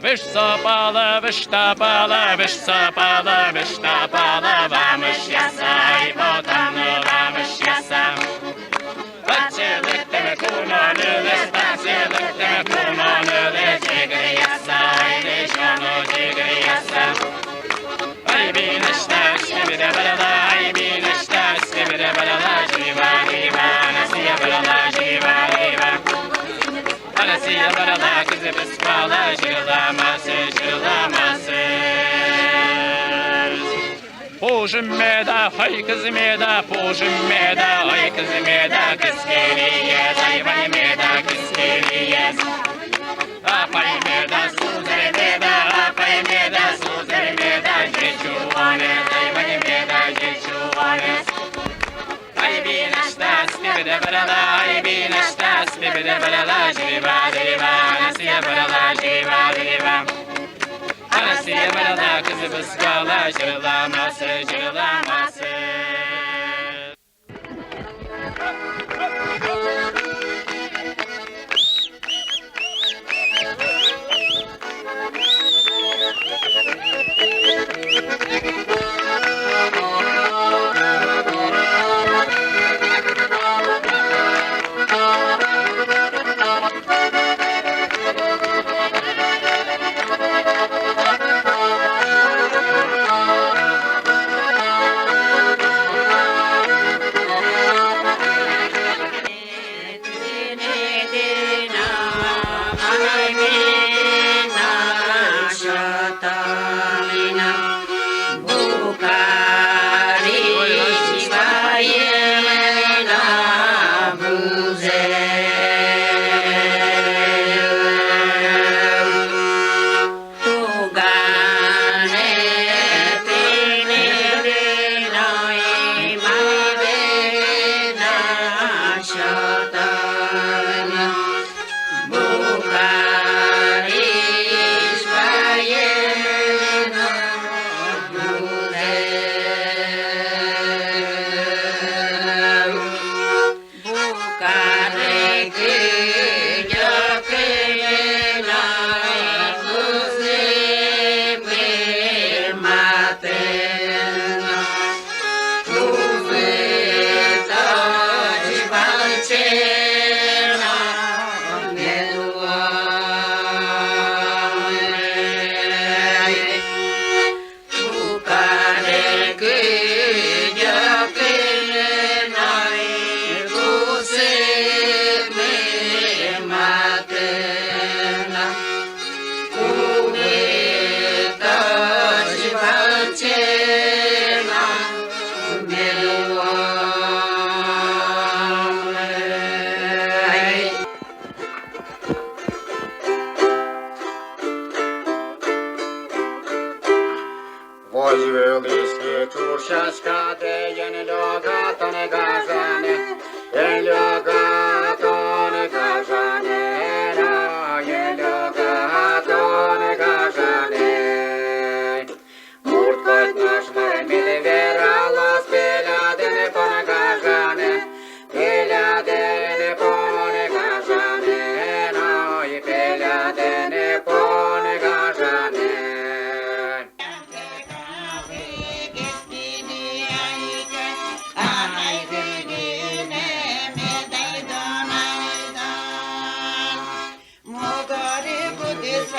Вышсапала, выштапала, вышсапала, выштапала, вам ищаса, и потом вам ищаса. Поцелуйте кунули, поцелуйте кунули, тигрияса, и лежану тигрияса. Ай, бинашта, скибида балала, ай, бинашта, скибида балала, жива, жива, насия балала, жива, жива. Анасия балала, кызы беспала, жирламасы, жирламасы. Пужимеда, ай, кызымеда, пужимеда, ай, кызымеда, кыскелиез, ай, ваймеда, кыскелиез. Апаймеда, сузеремеда, апаймеда, сузеремеда, жечуанес, ай, ваймеда, жечуанес. Ай, бинашта, скибида балала, ай, бинашта, скибида балала, жива, жива, насия балала, жива, жива. Anasıya balala, kızı bıskala, jırlaması, jırlaması. Voivyliski tušaska dejen logaton gazane, en logaton gazane, en logaton gazane. Murtkot naš marmit veralas peladen pon gazane, peladen pon gazane, noi peladen pon gazane. This